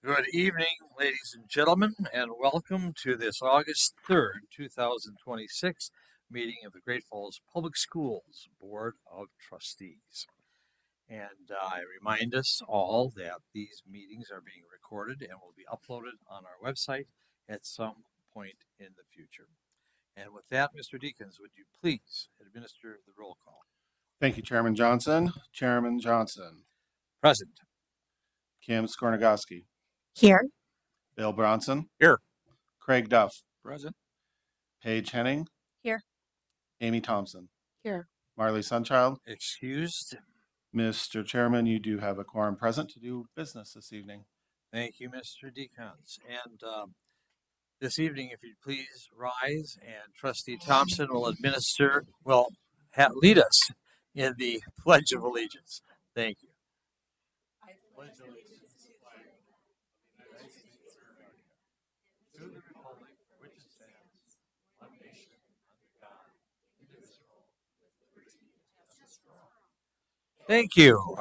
Good evening, ladies and gentlemen, and welcome to this August 3rd, 2026 meeting of the Great Falls Public Schools Board of Trustees. And I remind us all that these meetings are being recorded and will be uploaded on our website at some point in the future. And with that, Mr. Deacons, would you please administer the roll call? Thank you, Chairman Johnson. Chairman Johnson. Present. Kim Skornagowski. Here. Bill Bronson. Here. Craig Duff. Present. Paige Henning. Here. Amy Thompson. Here. Marley Sunchild. Excused. Mr. Chairman, you do have a quorum present to do business this evening. Thank you, Mr. Deacons. And this evening, if you'd please rise, and Trustee Thompson will lead us in the Pledge of Allegiance. Thank you. I pledge allegiance to the flag of the United States of America, to the republic for which it stands, one nation, under God, indivisible, with liberty and justice for all. Thank you.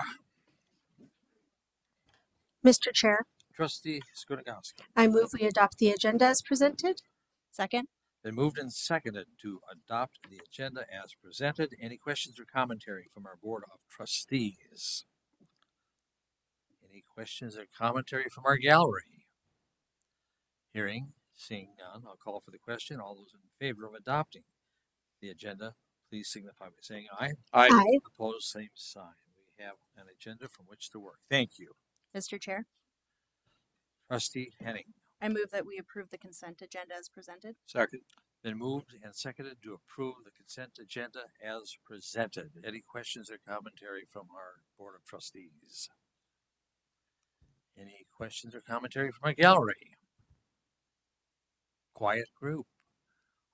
Mr. Chair, Trustee Skornagowski. I move we adopt the agenda as presented. Second. Been moved and seconded to adopt the agenda as presented. Any questions or commentary from our Board of Trustees? Any questions or commentary from our gallery? Seeing none, I'll call for the question. All those in favor of adopting the agenda, please signify by saying aye. Aye. Opposed, same sign. We have an agenda from which to work. Thank you. Mr. Chair, Trustee Henning. I move that we approve the consent agenda as presented. Second. Been moved and seconded to approve the consent agenda as presented. Any questions or commentary from our Board of Trustees? Any questions or commentary from our gallery? Quiet group.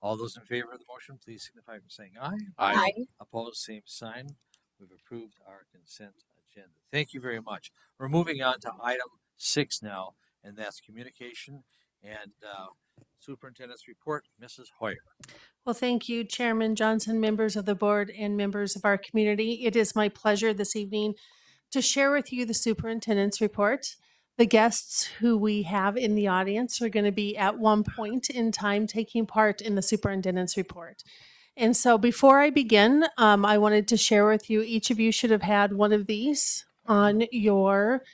All those in favor of the motion, please signify by saying aye. Aye. Opposed, same sign. We've approved our consent agenda. Thank you very much. We're moving on to item 6 now, and that's communication and Superintendent's report. Mrs. Hoyer. Well, thank you, Chairman Johnson, members of the board, and members of our community. It is my pleasure this evening to share with you the superintendent's report. The guests who we have in the audience are going to be at one point in time taking part in the superintendent's report. And so before I begin, I wanted to share with you, each of you should have had one of these on your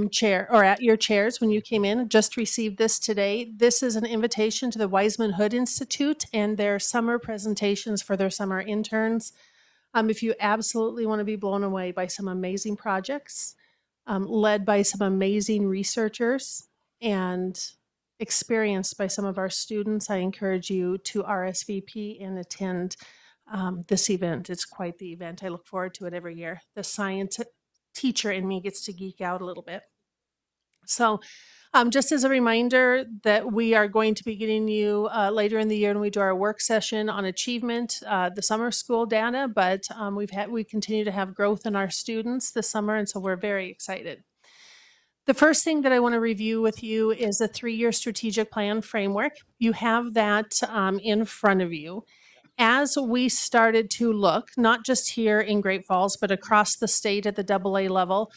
chair or at your chairs when you came in. Just received this today. This is an invitation to the Wiseman Hood Institute and their summer presentations for their summer interns. If you absolutely want to be blown away by some amazing projects, led by some amazing researchers and experienced by some of our students, I encourage you to RSVP and attend this event. It's quite the event. I look forward to it every year. The science teacher in me gets to geek out a little bit. So just as a reminder that we are going to be getting you later in the year when we do our work session on achievement, the summer school data, but we continue to have growth in our students this summer, and so we're very excited. The first thing that I want to review with you is a 3-year strategic plan framework. You have that in front of you. As we started to look, not just here in Great Falls, but across the state at the AA level,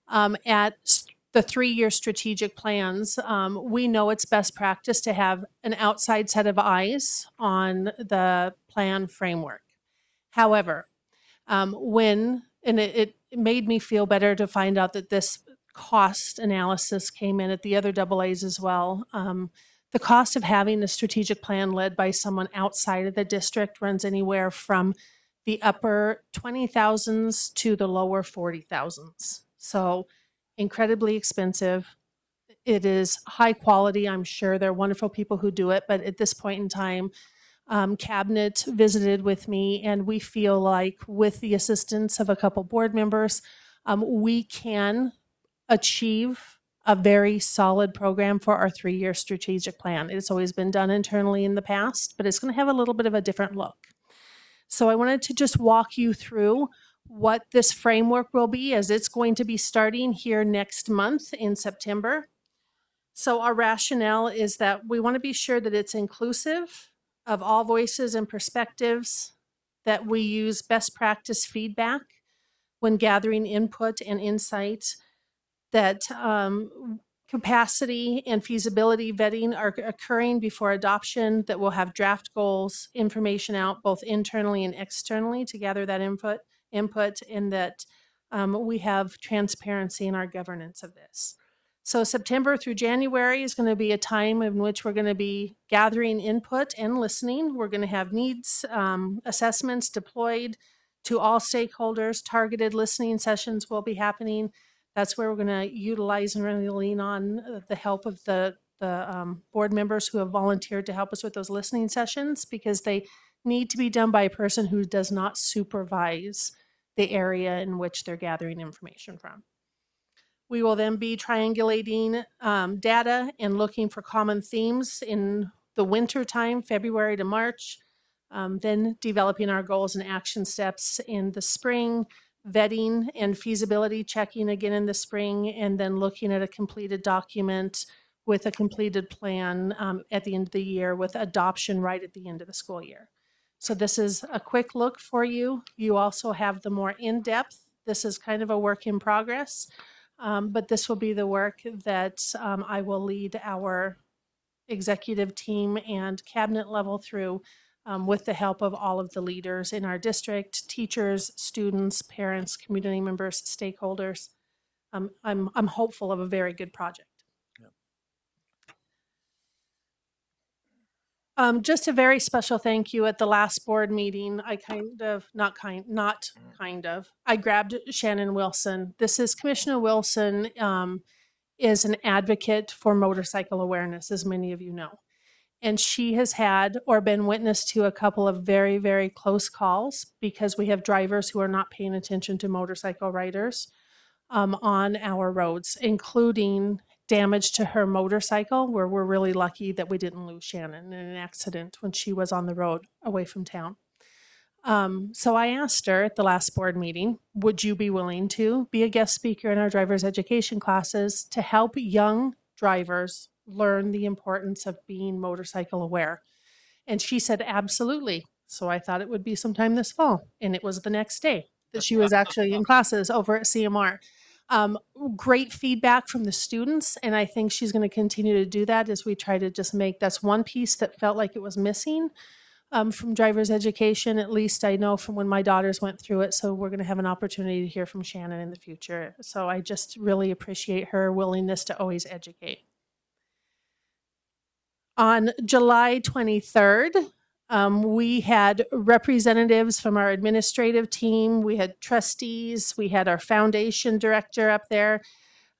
at the 3-year strategic plans, we know it's best practice to have an outside set of eyes on the plan framework. However, it made me feel better to find out that this cost analysis came in at the other AAs as well. The cost of having a strategic plan led by someone outside of the district runs anywhere from the upper 20,000s to the lower 40,000s. So incredibly expensive. It is high quality. I'm sure there are wonderful people who do it, but at this point in time, Cabinet visited with me, and we feel like with the assistance of a couple board members, we can achieve a very solid program for our 3-year strategic plan. It's always been done internally in the past, but it's going to have a little bit of a different look. So I wanted to just walk you through what this framework will be, as it's going to be starting here next month in September. So our rationale is that we want to be sure that it's inclusive of all voices and perspectives, that we use best practice feedback when gathering input and insight, that Capacity and feasibility vetting are occurring before adoption, that will have draft goals, information out both internally and externally to gather that input, and that we have transparency in our governance of this. So September through January is going to be a time in which we're going to be gathering input and listening. We're going to have needs assessments deployed to all stakeholders. Targeted listening sessions will be happening. That's where we're going to utilize and really lean on the help of the board members who have volunteered to help us with those listening sessions, because they need to be done by a person who does not supervise the area in which they're gathering information from. We will then be triangulating data and looking for common themes in the winter time, February to March, then developing our goals and action steps in the spring, vetting and feasibility checking again in the spring, and then looking at a completed document with a completed plan at the end of the year, with adoption right at the end of the school year. So this is a quick look for you. You also have the more in-depth. This is kind of a work in progress, but this will be the work that I will lead our executive team and cabinet level through, with the help of all of the leaders in our district, teachers, students, parents, community members, stakeholders. I'm hopeful of a very good project. Just a very special thank you. At the last board meeting, I I grabbed Shannon Wilson. This is Commissioner Wilson, is an advocate for motorcycle awareness, as many of you know. And she has had or been witness to a couple of very, very close calls, because we have drivers who are not paying attention to motorcycle riders on our roads, including damage to her motorcycle, where we're really lucky that we didn't lose Shannon in an accident when she was on the road away from town. So I asked her at the last board meeting, would you be willing to be a guest speaker in our driver's education classes to help young drivers learn the importance of being motorcycle aware? And she said, absolutely. So I thought it would be sometime this fall. And it was the next day that she was actually in classes over at CMR. Great feedback from the students. And I think she's going to continue to do that as we try to just make, that's one piece that felt like it was missing from driver's education, at least I know from when my daughters went through it. So we're going to have an opportunity to hear from Shannon in the future. So I just really appreciate her willingness to always educate. On July 23rd, we had representatives from our administrative team. We had trustees. We had our foundation director up there.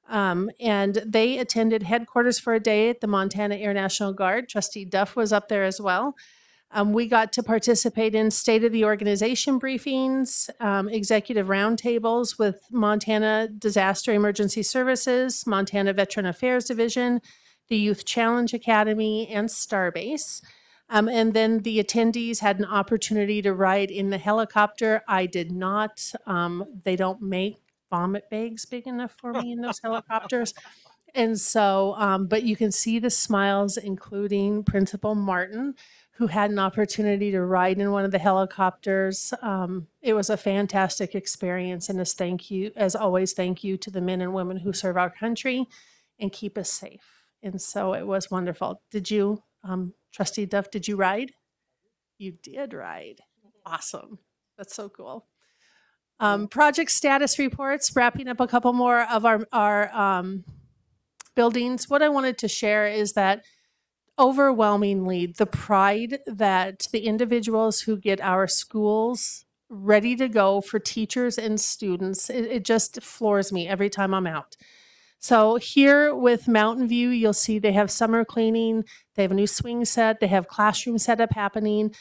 And they attended headquarters for a day at the Montana Air National Guard. Trustee Duff was up there as well. We got to participate in state of the organization briefings, executive roundtables with Montana Disaster Emergency Services, Montana Veteran Affairs Division, the Youth Challenge Academy, and Starbase. And then the attendees had an opportunity to ride in the helicopter. I did not. They don't make vomit bags big enough for me in those helicopters. And so, but you can see the smiles, including Principal Martin, who had an opportunity to ride in one of the helicopters. It was a fantastic experience, and as always, thank you to the men and women who serve our country and keep us safe. And so it was wonderful. Did you, Trustee Duff, did you ride? You did ride. Awesome. That's so cool. Project status reports, wrapping up a couple more of our buildings. What I wanted to share is that overwhelmingly, the pride that the individuals who get our schools ready to go for teachers and students, it just floors me every time I'm out. So here with Mountain View, you'll see they have summer cleaning, they have a new swing set, they have classroom setup happening.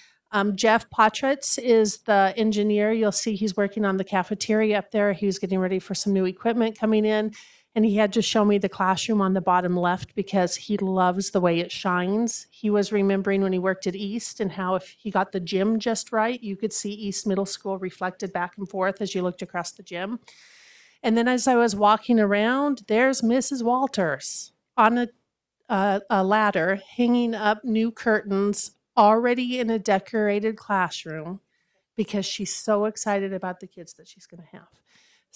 Jeff Potritz is the engineer. You'll see he's working on the cafeteria up there. He was getting ready for some new equipment coming in. And he had to show me the classroom on the bottom left because he loves the way it shines. He was remembering when he worked at East and how if he got the gym just right, you could see East Middle School reflected back and forth as you looked across the gym. And then as I was walking around, there's Mrs. Walters on a ladder hanging up new curtains already in a decorated classroom because she's so excited about the kids that she's going to have.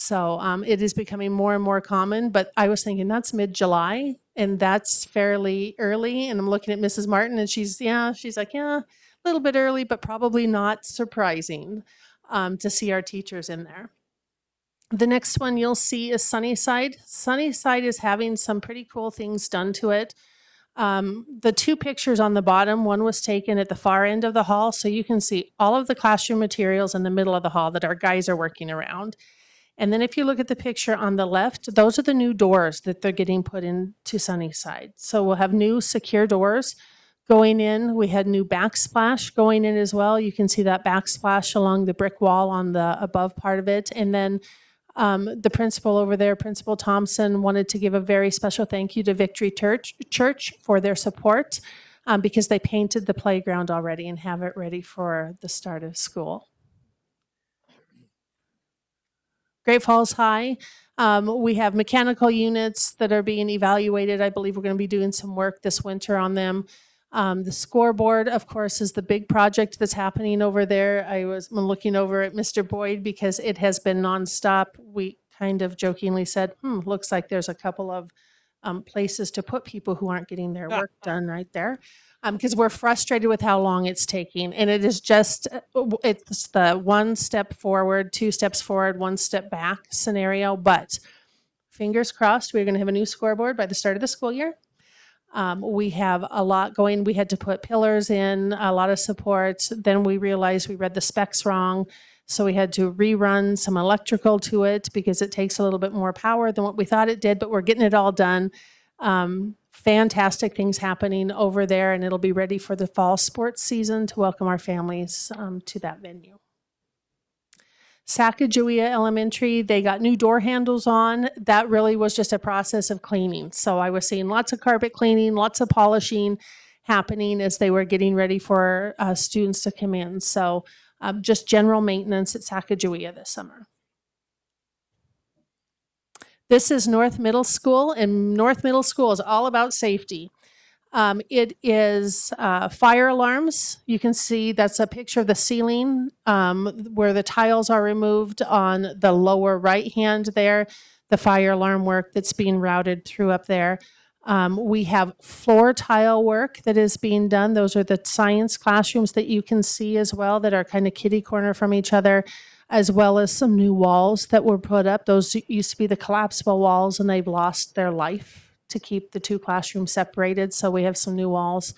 So it is becoming more and more common, but I was thinking that's mid-July and that's fairly early. And I'm looking at Mrs. Martin and she's like, yeah, a little bit early, but probably not surprising to see our teachers in there. The next one you'll see is Sunnyside. Sunnyside is having some pretty cool things done to it. The two pictures on the bottom, one was taken at the far end of the hall, so you can see all of the classroom materials in the middle of the hall that our guys are working around. And then if you look at the picture on the left, those are the new doors that they're getting put into Sunnyside. So we'll have new secure doors going in. We had new backsplash going in as well. You can see that backsplash along the brick wall on the above part of it. And then the principal over there, Principal Thompson, wanted to give a very special thank you to Victory Church for their support because they painted the playground already and have it ready for the start of school. Great Falls High, we have mechanical units that are being evaluated. I believe we're going to be doing some work this winter on them. The scoreboard, of course, is the big project that's happening over there. I'm looking over at Mr. Boyd because it has been nonstop. We kind of jokingly said, looks like there's a couple of places to put people who aren't getting their work done right there. Because we're frustrated with how long it's taking. And it is just, it's the 1 step forward, 2 steps forward, 1 step back scenario. But fingers crossed, we're going to have a new scoreboard by the start of the school year. We have a lot going. We had to put pillars in, a lot of support. Then we realized we read the specs wrong. So we had to rerun some electrical to it because it takes a little bit more power than what we thought it did, but we're getting it all done. Fantastic things happening over there, and it'll be ready for the fall sports season to welcome our families to that venue. Sacagawea Elementary, they got new door handles on. That really was just a process of cleaning. So I was seeing lots of carpet cleaning, lots of polishing happening as they were getting ready for students to come in. So just general maintenance at Sacagawea this summer. This is North Middle School, and North Middle School is all about safety. It is fire alarms. You can see that's a picture of the ceiling where the tiles are removed on the lower right hand there, the fire alarm work that's being routed through up there. We have floor tile work that is being done. Those are the science classrooms that you can see as well that are kind of kitty corner from each other, as well as some new walls that were put up. Those used to be the collapsible walls, and they've lost their life to keep the two classrooms separated. So we have some new walls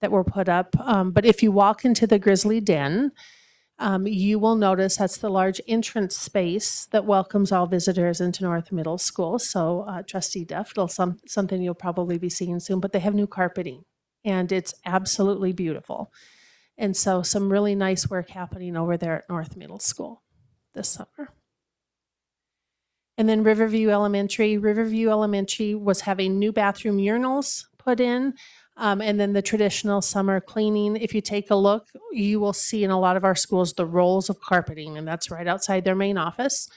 that were put up. But if you walk into the Grizzly Den, you will notice that's the large entrance space that welcomes all visitors into North Middle School. So Trustee Duff, it'll something you'll probably be seeing soon, but they have new carpeting and it's absolutely beautiful. And so some really nice work happening over there at North Middle School this summer. And then Riverview Elementary. Riverview Elementary was having new bathroom urinals put in, and then the traditional summer cleaning. If you take a look, you will see in a lot of our schools the rolls of carpeting, and that's right outside their main office.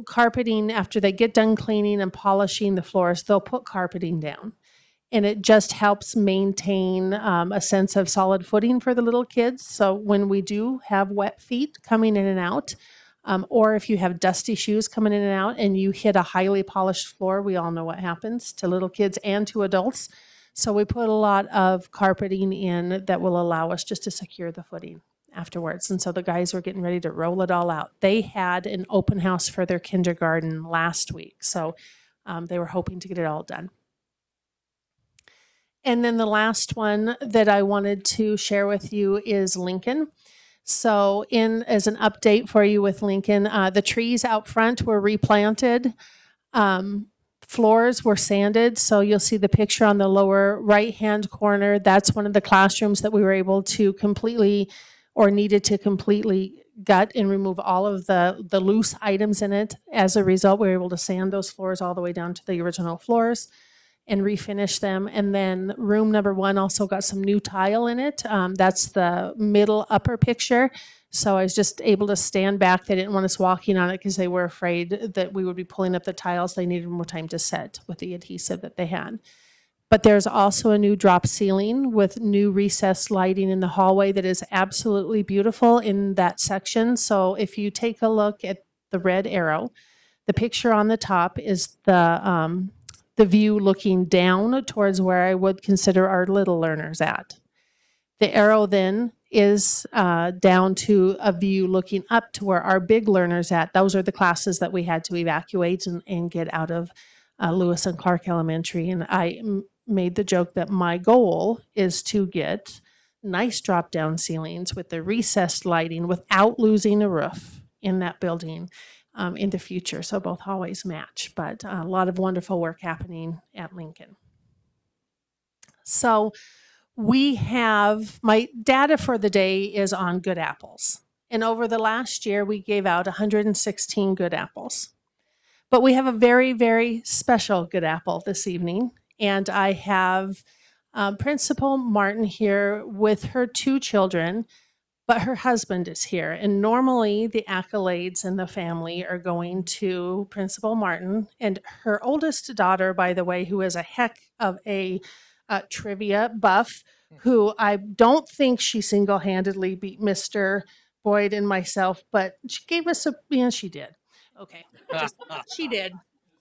Carpeting, after they get done cleaning and polishing the floors, they'll put carpeting down. And it just helps maintain a sense of solid footing for the little kids. So when we do have wet feet coming in and out, or if you have dusty shoes coming in and out and you hit a highly polished floor, we all know what happens to little kids and to adults. So we put a lot of carpeting in that will allow us just to secure the footing afterwards. And so the guys were getting ready to roll it all out. They had an open house for their kindergarten last week. So they were hoping to get it all done. And then the last one that I wanted to share with you is Lincoln. So as an update for you with Lincoln, the trees out front were replanted. Floors were sanded. So you'll see the picture on the lower right-hand corner. That's one of the classrooms that we were able to completely or needed to completely gut and remove all of the loose items in it. As a result, we were able to sand those floors all the way down to the original floors and refinish them. And then room number 1 also got some new tile in it. That's the middle upper picture. So I was just able to stand back. They didn't want us walking on it because they were afraid that we would be pulling up the tiles. They needed more time to set with the adhesive that they had. But there's also a new drop ceiling with new recessed lighting in the hallway that is absolutely beautiful in that section. So if you take a look at the red arrow, The picture on the top is the view looking down towards where I would consider our little learners at. The arrow then is down to a view looking up to where our big learners at. Those are the classes that we had to evacuate and get out of Lewis and Clark Elementary. And I made the joke that my goal is to get nice drop down ceilings with the recessed lighting without losing a roof in that building in the future. So both hallways match, but a lot of wonderful work happening at Lincoln. So we have, my data for the day is on good apples. And over the last year, we gave out 116 good apples. But we have a very, very special good apple this evening. And I have Principal Martin here with her 2 children, but her husband is here. And normally the accolades in the family are going to Principal Martin and her oldest daughter, by the way, who is a heck of a trivia buff, who I don't think she single-handedly beat Mr. Boyd and myself, but she gave us a, yeah, she did. Okay, she did.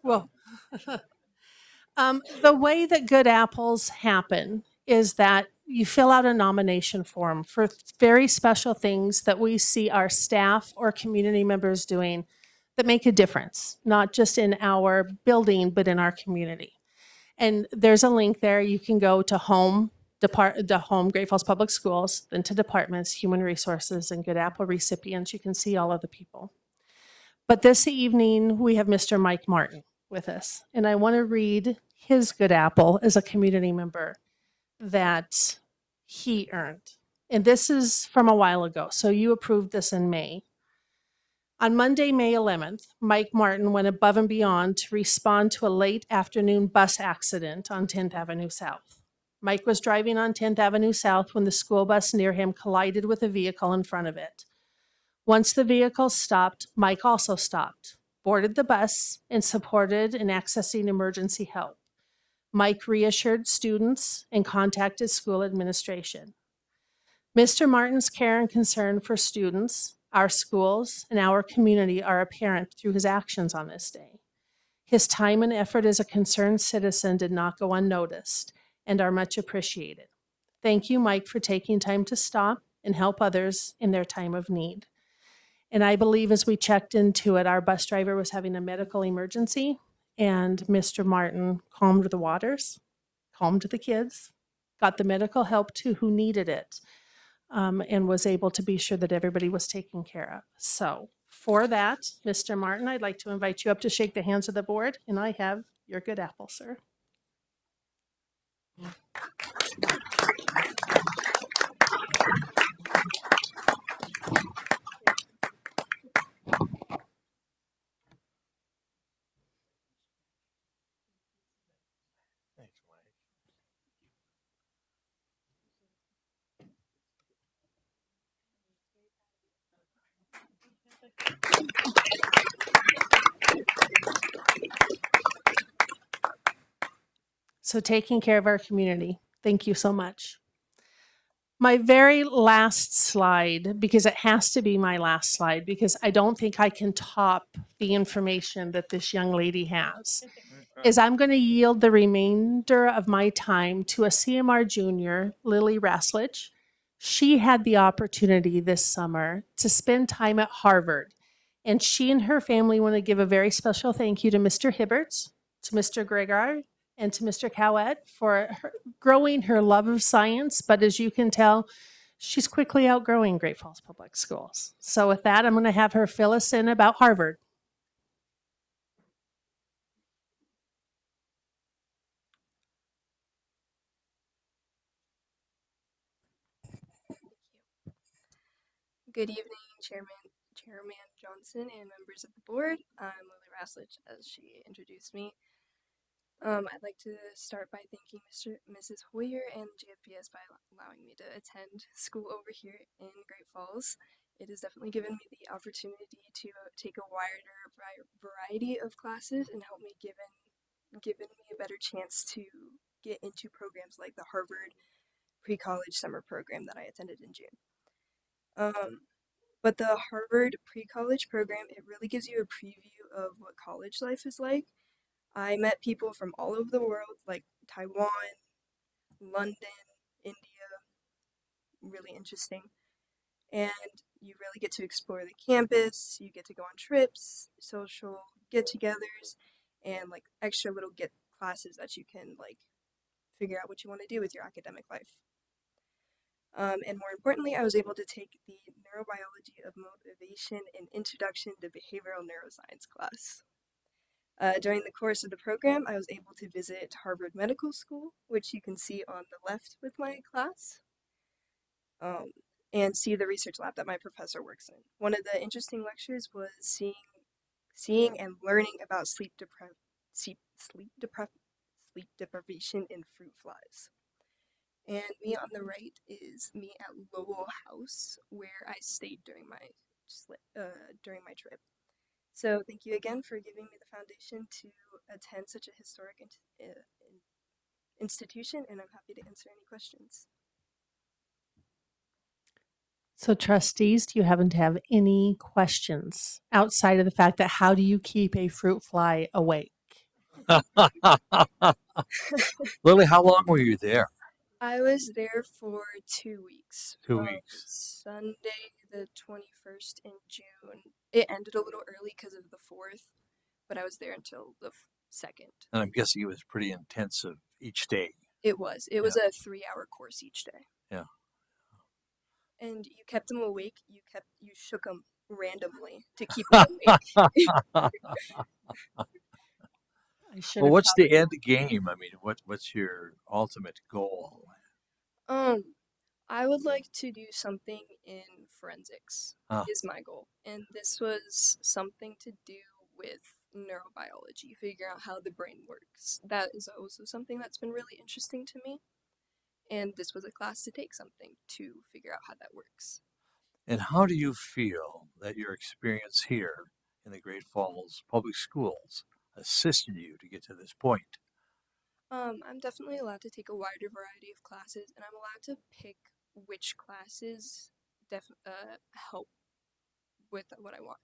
Well, the way that good apples happen is that you fill out a nomination form for very special things that we see our staff or community members doing that make a difference, not just in our building, but in our community. And there's a link there. You can go to the home Great Falls Public Schools, then to departments, human resources, and good apple recipients. You can see all of the people. But this evening, we have Mr. Mike Martin with us. And I want to read his good apple as a community member that he earned. And this is from a while ago. So you approved this in May. On Monday, May 11th, Mike Martin went above and beyond to respond to a late afternoon bus accident on 10th Avenue South. Mike was driving on 10th Avenue South when the school bus near him collided with a vehicle in front of it. Once the vehicle stopped, Mike also stopped, boarded the bus, and supported in accessing emergency help. Mike reassured students and contacted school administration. Mr. Martin's care and concern for students, our schools, and our community are apparent through his actions on this day. His time and effort as a concerned citizen did not go unnoticed and are much appreciated. Thank you, Mike, for taking time to stop and help others in their time of need. And I believe as we checked into it, our bus driver was having a medical emergency, and Mr. Martin calmed the waters, calmed the kids, got the medical help to who needed it, and was able to be sure that everybody was taken care of. So for that, Mr. Martin, I'd like to invite you up to shake the hands of the board, and I have your good apple, sir. Thanks, Mike. So taking care of our community. Thank you so much. My very last slide, because it has to be my last slide, because I don't think I can top the information that this young lady has, is I'm going to yield the remainder of my time to a CMR junior, Lily Raslich. She had the opportunity this summer to spend time at Harvard, and she and her family want to give a very special thank you to Mr. Hibberts, to Mr. Gregar, and to Mr. Cowett for growing her love of science. But as you can tell, she's quickly outgrowing Great Falls Public Schools. So with that, I'm going to have her fill us in about Harvard. Good evening, Chairman Johnson and members of the board. I'm Lily Raslich, as she introduced me. I'd like to start by thanking Mrs. Hoyer and GFPS by allowing me to attend school over here in Great Falls. It has definitely given me the opportunity to take a wider variety of classes and help me given me a better chance to get into programs like the Harvard pre-college summer program that I attended in June. But the Harvard pre-college program, it really gives you a preview of what college life is like. I met people from all over the world, like Taiwan, London, India, really interesting. And you really get to explore the campus, you get to go on trips, social get-togethers, and like extra little get classes that you can like figure out what you want to do with your academic life. And more importantly, I was able to take the Neurobiology of Motivation and Introduction to Behavioral Neuroscience class. During the course of the program, I was able to visit Harvard Medical School, which you can see on the left with my class, and see the research lab that my professor works in. One of the interesting lectures was seeing and learning about sleep deprivation in fruit flies. And me on the right is me at Lowell House, where I stayed during my trip. So thank you again for giving me the foundation to attend such a historic institution, and I'm happy to answer any questions. So trustees, do you happen to have any questions outside of the fact that how do you keep a fruit fly awake? Lily, how long were you there? I was there for 2 weeks. 2 from weeks. Sunday the 21st in June. It ended a little early because of the 4th, but I was there until the 2nd. And I'm guessing it was pretty intensive each day. It was a 3-hour course each day. Yeah. And you kept them awake. You shook them randomly to keep them awake. Well, what's the end game? I mean, what's your ultimate goal? I would like to do something in forensics is my goal. And this was something to do with neurobiology, figure out how the brain works. That is also something that's been really interesting to me. And this was a class to take something to figure out how that works. And how do you feel that your experience here in the Great Falls Public Schools assisted you to get to this point? I'm definitely allowed to take a wider variety of classes, and I'm allowed to pick which classes help with what I want.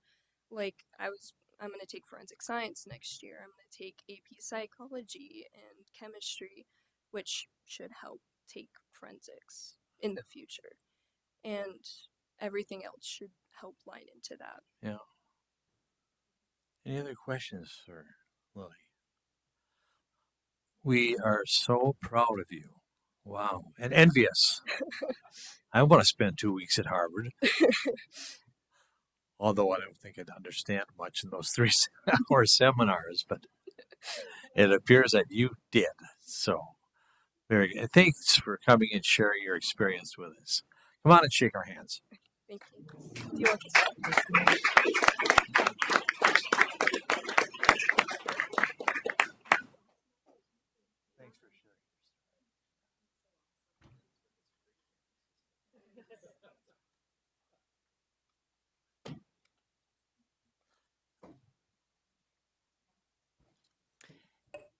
Like I'm going to take forensic science next year. I'm going to take AP psychology and chemistry, which should help take forensics in the future. And everything else should help line into that. Yeah. Any other questions for Lily? We are so proud of you. Wow. And envious. I want to spend 2 weeks at Harvard. Although I don't think I'd understand much in those 3-hour seminars, but it appears that you did. So, very good. Thanks for coming and sharing your experience with us. Come on and shake our hands. Thank you. Do you want this? Thanks for sharing.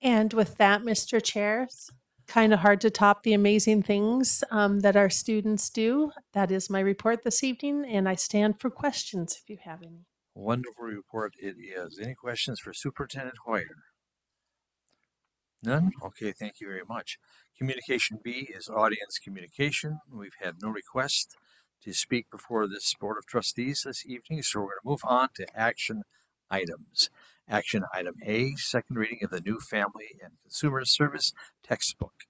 And with that, Mr. Chair, it's kind of hard to top the amazing things that our students do. That is my report this evening, and I stand for questions if you have any. Wonderful report it is. Any questions for Superintendent Hoyer? None? Okay, thank you very much. Communication B is audience communication. We've had no request to speak before this Board of Trustees this evening, so we're going to move on to action items. Action item A, second reading of the new Family and Consumer Service textbook.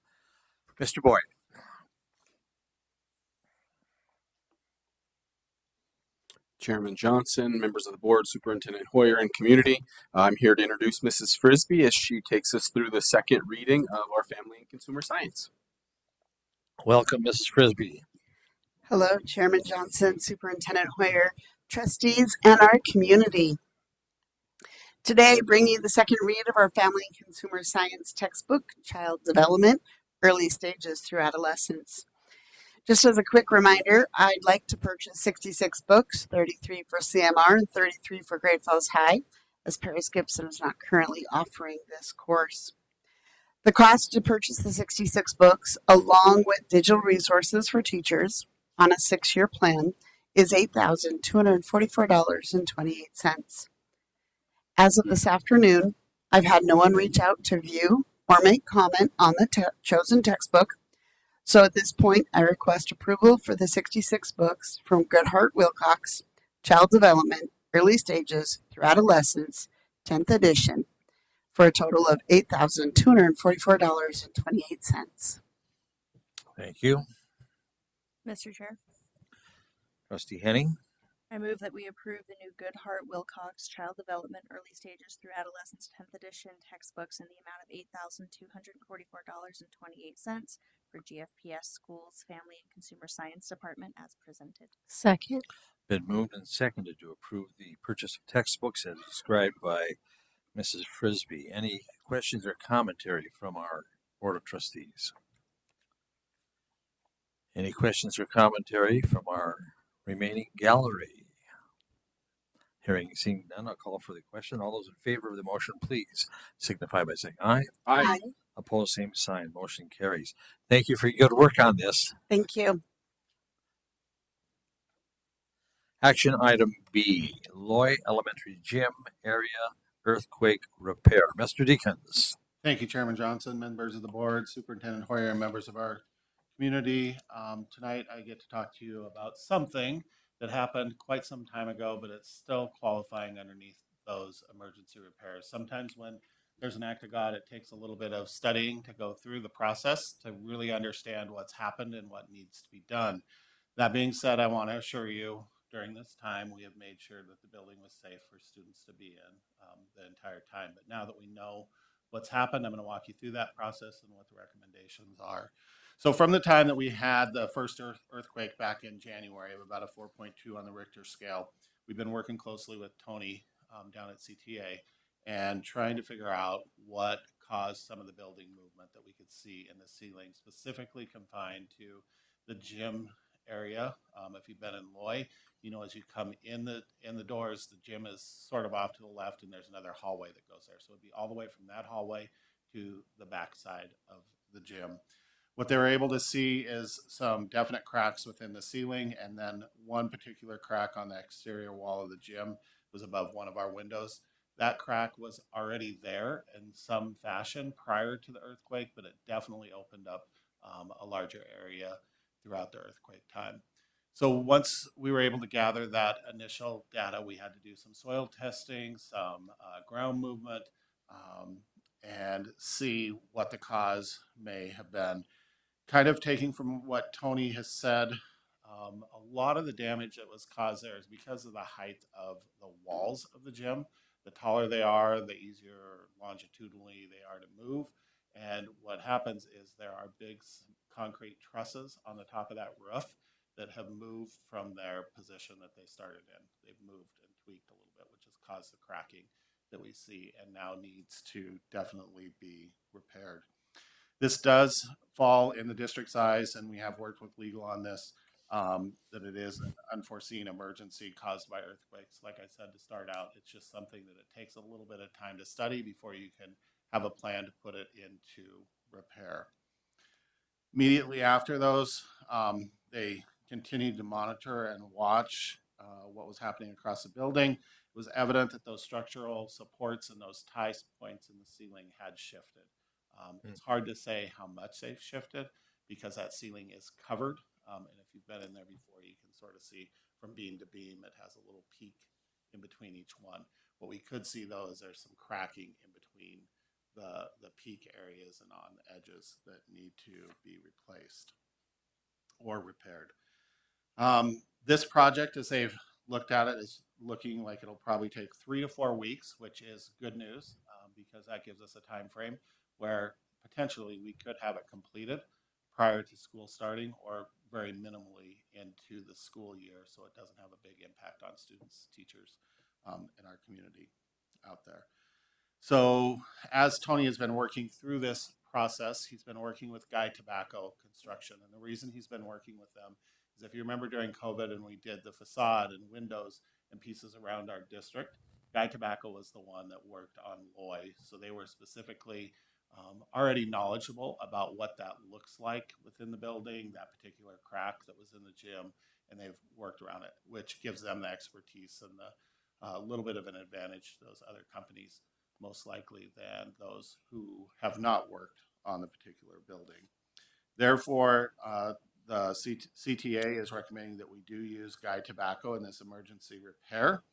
Mr. Boyd. Chairman Johnson, members of the board, Superintendent Hoyer, and community. I'm here to introduce Mrs. Frisbee as she takes us through the second reading of our Family and Consumer Science. Welcome, Mrs. Frisbee. Hello, Chairman Johnson, Superintendent Hoyer, trustees, and our community. Today, I bring you the second read of our Family and Consumer Science textbook, Child Development, Early Stages Through Adolescence. Just as a quick reminder, I'd like to purchase 66 books, 33 for CMR and 33 for Great Falls High, as Paris Gibson is not currently offering this course. The cost to purchase the 66 books, along with digital resources for teachers on a 6-year plan, is $8,244.28. As of this afternoon, I've had no one reach out to view or make comment on the chosen textbook. So at this point, I request approval for the 66 books from Goodhart Wilcox, Child Development, Early Stages through Adolescence, 10th edition, for a total of $8,244.28. Thank you. Mr. Chair, Trustee Henning, I move that we approve the new Goodhart Wilcox Child Development Early Stages through Adolescence 10th edition textbooks in the amount of $8,244.28 for GFPS Schools Family and Consumer Science Department as presented. Second. been moved and seconded to approve the purchase of textbooks as described by Mrs. Frisbee. Any questions or commentary from our Board of Trustees? Any questions or commentary from our remaining gallery? Hearing and seeing none, I'll call for the question. All those in favor of the motion, please signify by saying aye. Aye. Opposed, same sign. Motion carries. Thank you for your good work on this. Thank you. Action item B, Loy Elementary Gym Area Earthquake Repair. Mr. Deacons. Thank you, Chairman Johnson, members of the board, Superintendent Hoyer, and members of our community. Tonight, I get to talk to you about something that happened quite some time ago, but it's still qualifying underneath those emergency repairs. Sometimes when there's an act of God, it takes a little bit of studying to go through the process to really understand what's happened and what needs to be done. That being said, I want to assure you, during this time, we have made sure that the building was safe for students to be in the entire time. But now that we know what's happened, I'm going to walk you through that process and what the recommendations are. So from the time that we had the first earthquake back in January of about a 4.2 on the Richter scale, we've been working closely with Tony down at CTA and trying to figure out what caused some of the building movement that we could see in the ceiling, specifically confined to the gym area. If you've been in Loy, you know, as you come in the doors, the gym is sort of off to the left, and there's another hallway that goes there. So it'd be all the way from that hallway to the back side of the gym. What they were able to see is some definite cracks within the ceiling, and then one particular crack on the exterior wall of the gym was above one of our windows. That crack was already there in some fashion prior to the earthquake, but it definitely opened up a larger area throughout the earthquake time. So once we were able to gather that initial data, we had to do some soil testing, some ground movement, and see what the cause may have been. Kind of taking from what Tony has said, a lot of the damage that was caused there is because of the height of the walls of the gym. The taller they are, the easier longitudinally they are to move. And what happens is there are big concrete trusses on the top of that roof that have moved from their position that they started in. They've moved and tweaked a little bit, which has caused the cracking that we see and now needs to definitely be repaired. This does fall in the district's eyes, and we have worked with legal on this, that it is an unforeseen emergency caused by earthquakes. Like I said to start out, it's just something that it takes a little bit of time to study before you can have a plan to put it into repair. Immediately after those, they continued to monitor and watch what was happening across the building. It was evident that those structural supports and those tie points in the ceiling had shifted. It's hard to say how much they've shifted because that ceiling is covered. And if you've been in there before, you can sort of see from beam to beam, it has a little peak in between each one. What we could see though is there's some cracking in between the peak areas and on the edges that need to be replaced or repaired. This project, as they've looked at it, is looking like it'll probably take 3 to 4 weeks, which is good news because that gives us a time frame where potentially we could have it completed prior to school starting or very minimally into the school year so it doesn't have a big impact on students, teachers, in our community out there. So as Tony has been working through this process, he's been working with Guy Tobacco Construction. And the reason he's been working with them is if you remember during COVID and we did the facade and windows and pieces around our district, Guy Tobacco was the one that worked on Loy. So they were specifically already knowledgeable about what that looks like within the building, that particular crack that was in the gym, and they've worked around it, which gives them the expertise and a little bit of an advantage to those other companies, most likely than those who have not worked on the particular building. Therefore, the CTA is recommending that we do use Guide Tobacco in this emergency repair.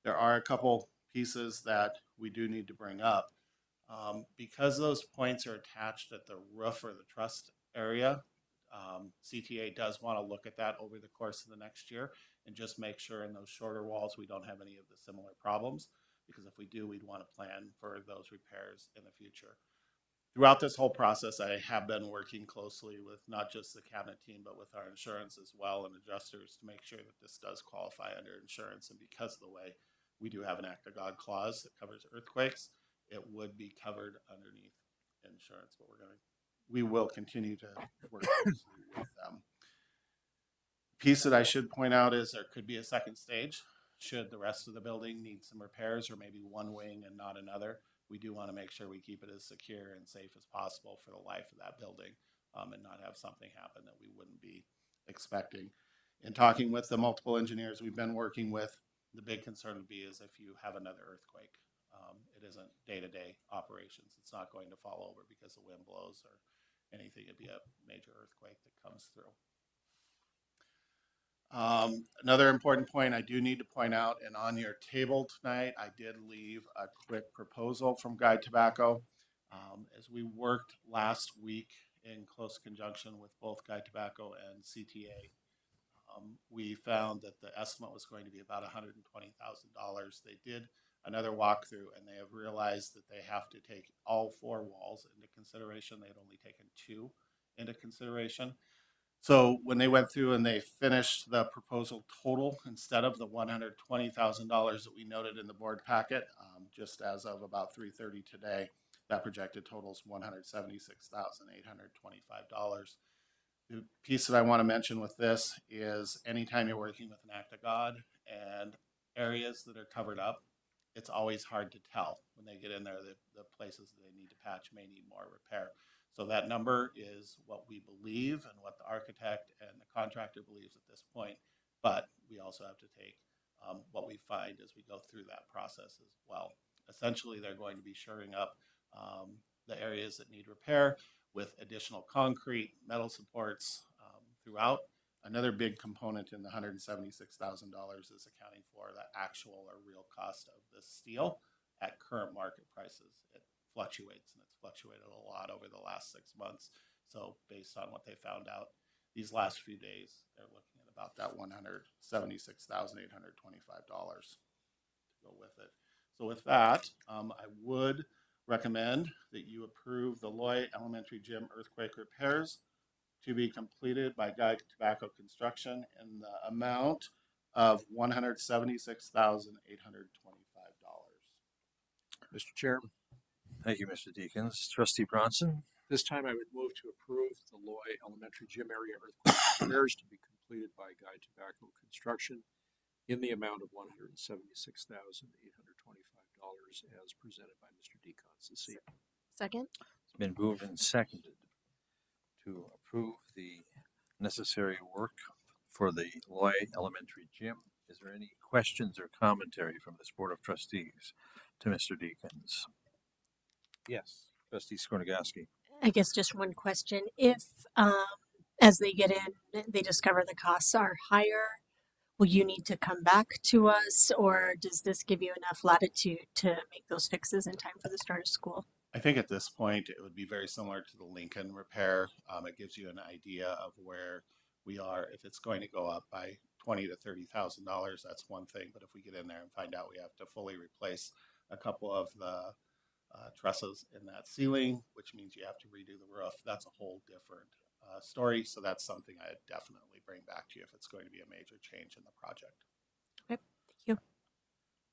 There are a couple pieces that we do need to bring up. Because those points are attached at the roof or the truss area, CTA does want to look at that over the course of the next year and just make sure in those shorter walls we don't have any of the similar problems, because if we do, we'd want to plan for those repairs in the future. Throughout this whole process, I have been working closely with not just the cabinet team, but with our insurance as well and adjusters to make sure that this does qualify under insurance. And because of the way we do have an act of God clause that covers earthquakes, it would be covered underneath insurance. But we will continue to work closely with them. Piece that I should point out is there could be a second stage should the rest of the building need some repairs, or maybe one wing and not another. We do want to make sure we keep it as secure and safe as possible for the life of that building, and not have something happen that we wouldn't be expecting. In talking with the multiple engineers we've been working with, the big concern would be is if you have another earthquake. It isn't day-to-day operations. It's not going to fall over because the wind blows or anything. It'd be a major earthquake that comes through. Another important point I do need to point out, and on your table tonight, I did leave a quick proposal from Guide Tobacco. As we worked last week in close conjunction with both Guide Tobacco and CTA, we found that the estimate was going to be about $120,000. They did another walkthrough, and they have realized that they have to take all 4 walls into consideration. They had only taken 2 into consideration. So when they went through and they finished the proposal total, instead of the $120,000 that we noted in the board packet, just as of about 3:30 today, that projected totals $176,825. The piece that I want to mention with this is anytime you're working with an act of God and areas that are covered up, it's always hard to tell when they get in there. The places that they need to patch may need more repair. So that number is what we believe and what the architect and the contractor believes at this point. But we also have to take what we find as we go through that process as well. Essentially, they're going to be shoring up the areas that need repair with additional concrete, metal supports throughout. Another big component in the $176,000 is accounting for the actual or real cost of the steel at current market prices. It fluctuates, and it's fluctuated a lot over the last 6 months. So based on what they found out these last few days, they're looking at about that $176,825 to go with it. So with that, I would recommend that you approve the Loy Elementary Gym earthquake repairs to be completed by Guide Tobacco Construction in the amount of $176,825. Mr. Chairman, Thank you, Mr. Deacons. Trustee Bronson? This time I would move to approve the Loy Elementary Gym area earthquake repairs to be completed by Guide Tobacco Construction in the amount of $176,825 as presented by Mr. Deacons this evening. Second. It's been moved and seconded to approve the necessary work for the Loy Elementary Gym. Is there any questions or commentary from this Board of Trustees to Mr. Deacons? Yes, Trustee Skornagowski. I guess just one question. If, as they get in, they discover the costs are higher, will you need to come back to us, or does this give you enough latitude to make those fixes in time for the start of school? I think at this point it would be very similar to the Lincoln repair. It gives you an idea of where we are. If it's going to go up by $20,000 to $30,000, that's one thing. But if we get in there and find out we have to fully replace a couple of the trusses in that ceiling, which means you have to redo the roof, that's a whole different story. So that's something I'd definitely bring back to you if it's going to be a major change in the project. Okay, thank you.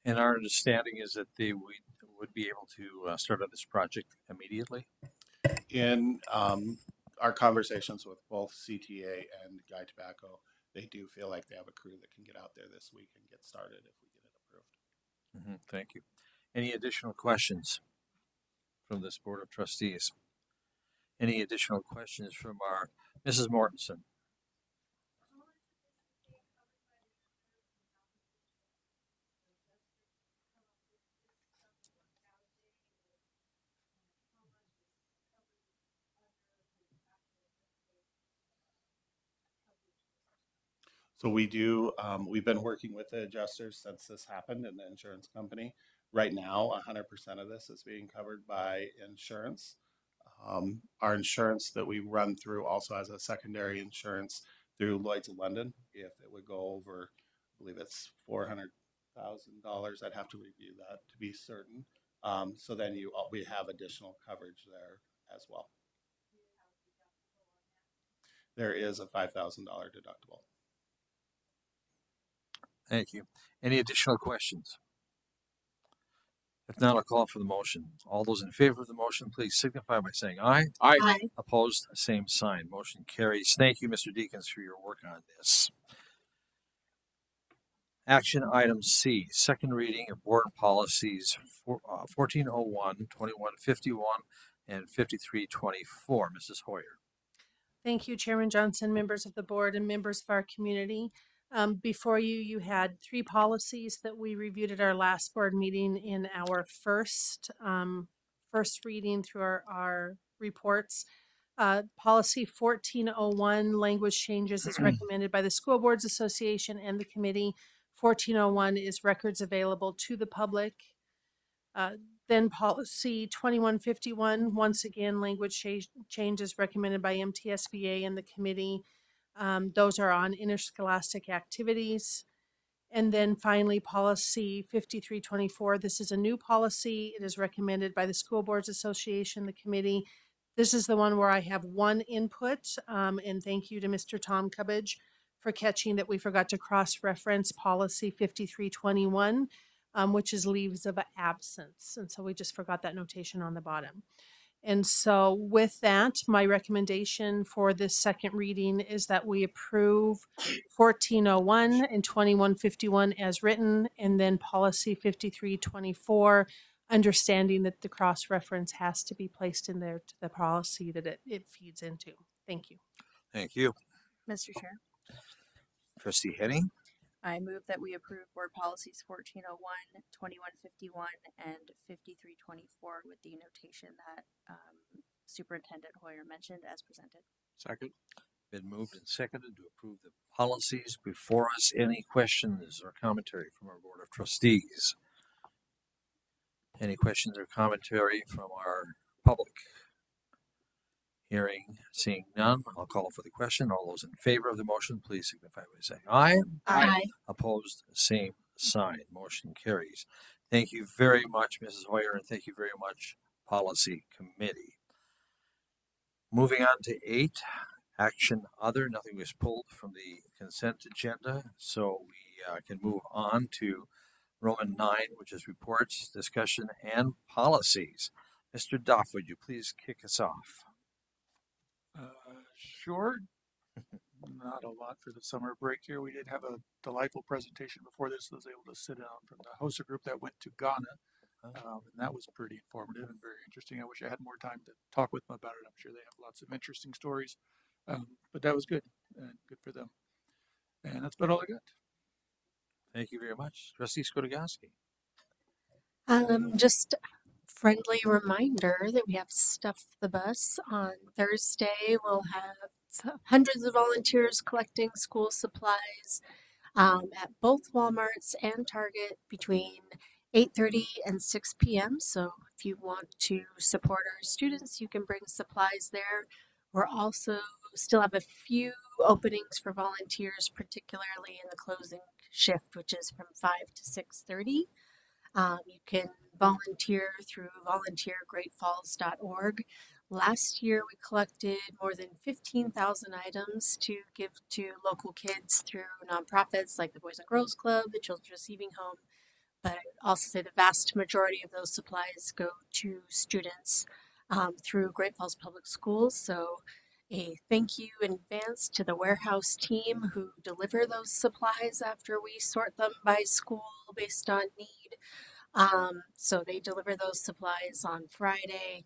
And our understanding is that they would be able to start on this project immediately. In our conversations with both CTA and Guide Tobacco, they do feel like they have a crew that can get out there this week and get started if we get it approved. Thank you. Any additional questions from this Board of Trustees? Any additional questions from our Mrs. Mortensen? So we do, we've been working with the adjusters since this happened in the insurance company. Right now, 100% of this is being covered by insurance. Our insurance that we run through also has a secondary insurance through Lloyd's of London. If it would go over, I believe it's $400,000. I'd have to review that to be certain. So then we have additional coverage there as well. There is a $5,000 deductible. Thank you. Any additional questions? If not, I'll call for the motion. All those in favor of the motion, please signify by saying aye. Aye. Aye. Opposed, same sign. Motion carries. Thank you, Mr. Deacons, for your work on this. Action item C, second reading of board policies 1401, 2151, and 5324. Mrs. Hoyer. Thank you, Chairman Johnson, members of the board, and members of our community. Before you, you had 3 policies that we reviewed at our last board meeting in our first reading through our reports. Policy 1401, language changes, is recommended by the School Boards Association and the committee. 1401 is records available to the public. Then policy 2151, once again, language changes recommended by MTSBA and the committee. Those are on interscholastic activities. And then finally, policy 5324. This is a new policy. It is recommended by the School Boards Association, the committee. This is the one where I have 1 input, and thank you to Mr. Tom Cubbage for catching that we forgot to cross-reference policy 5321, which is leaves of absence. And so we just forgot that notation on the bottom. And so with that, my recommendation for this second reading is that we approve 1401 and 2151 as written, and then policy 5324, understanding that the cross-reference has to be placed in there to the policy that it feeds into. Thank you. Thank you. Mr. Chair, Trustee Henning. I move that we approve board policies 1401, 2151, and 5324 with the notation that Superintendent Hoyer mentioned as presented. Second. Been moved and seconded to approve the policies before us. Any questions or commentary from our Board of Trustees? Any questions or commentary from our public? Hearing, seeing none, I'll call for the question. All those in favor of the motion, please signify by saying aye. Aye. Opposed, same sign. Motion carries. Thank you very much, Mrs. Hoyer, and thank you very much, Policy Committee. Moving on to 8, action other. Nothing was pulled from the consent agenda, so we can move on to Roman 9, which is reports, discussion, and policies. Mr. Duff, would you please kick us off? Sure. Not a lot for the summer break here. We did have a delightful presentation before this. I was able to sit down from the HOSA group that went to Ghana. And that was pretty informative and very interesting. I wish I had more time to talk with them about it. I'm sure they have lots of interesting stories. But that was good and good for them. And that's about all I got. Thank you very much. Trustee Skodogoski. Just friendly reminder that we have Stuff the Bus on Thursday. We'll have hundreds of volunteers collecting school supplies at both Walmarts and Target between 8:30 and 6 p.m. So if you want to support our students, you can bring supplies there. We're also still have a few openings for volunteers, particularly in the closing shift, which is from 5 to 6:30. You can volunteer through volunteergreatfalls.org. Last year, we collected more than 15,000 items to give to local kids through nonprofits like the Boys and Girls Club, the Children's Receiving Home. But I would also say the vast majority of those supplies go to students through Great Falls Public Schools. So a thank you in advance to the warehouse team who deliver those supplies after we sort them by school based on need. So they deliver those supplies on Friday,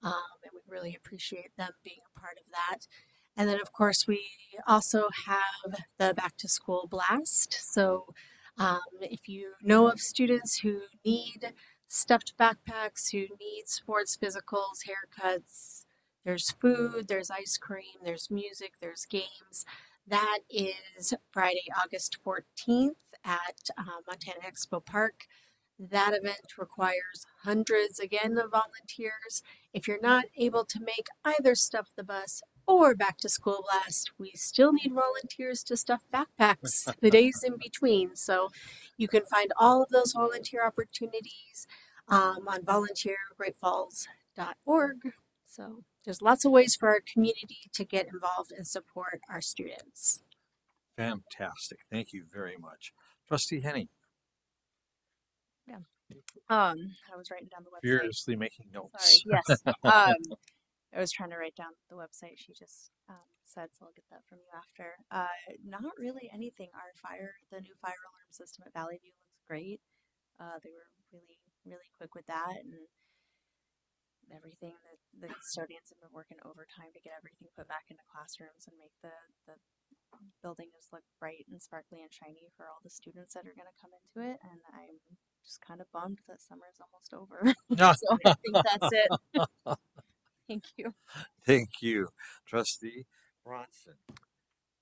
and we really appreciate them being a part of that. And then, of course, we also have the Back to School Blast. So if you know of students who need stuffed backpacks, who need sports physicals, haircuts, there's food, there's ice cream, there's music, there's games. That is Friday, August 14th at Montana Expo Park. That event requires hundreds again of volunteers. If you're not able to make either Stuff the Bus or Back to School Blast, we still need volunteers to stuff backpacks the days in between. So you can find all of those volunteer opportunities on volunteergreatfalls.org. So there's lots of ways for our community to get involved and support our students. Fantastic. Thank you very much. Trustee Henning, I was writing down the website. furiously making Sorry. notes. Yes. I was trying to write down the website. She just said, so I'll get that from you after. Not really anything. The new fire alarm system at Valley View looks great. They were really, really quick with that, and everything. The custodians have been working overtime to get everything put back into classrooms and make the building just look bright and sparkly and shiny for all the students that are going to come into it. And I'm just kind of bummed that summer is almost over. So I think that's it. Thank you. Thank you. Trustee Bronson.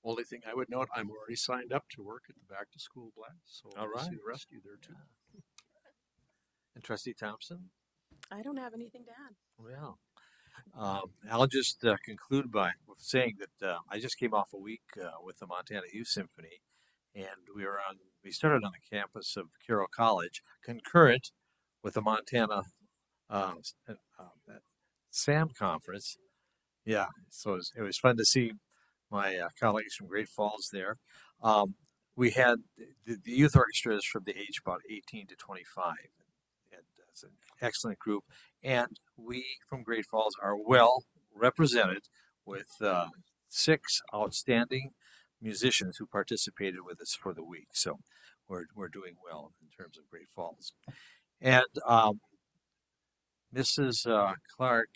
Only thing I would note, I'm already signed up to work at the back to school blast, so All I'll see right. the rest of you there too. And Trustee Thompson? I don't have anything to add. Well, I'll just conclude by saying that I just came off a week with the Montana Youth Symphony, and we started on the campus of Carroll College, concurrent with the Montana SAM conference. Yeah, so it was fun to see my colleagues from Great Falls there. We had the youth orchestras from the age about 18 to 25. And it's an excellent group. And we from Great Falls are well represented with 6 outstanding musicians who participated with us for the week. So we're doing well in terms of Great Falls. And Mrs. Clark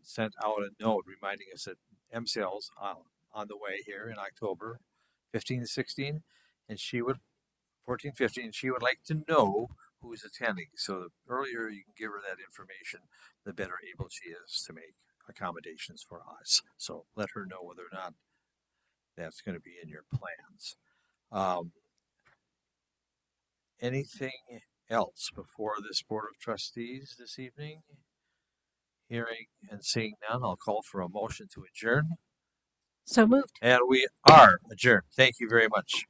sent out a note reminding us that MCL's on the way here in October 15 to 16, and she would 14, 15, she would like to know who's attending. So the earlier you can give her that information, the better able she is to make accommodations for us. So let her know whether or not that's going to be in your plans. Anything else before this Board of Trustees this evening? Hearing and seeing none, I'll call for a motion to adjourn. So moved. And we are adjourned. Thank you very much.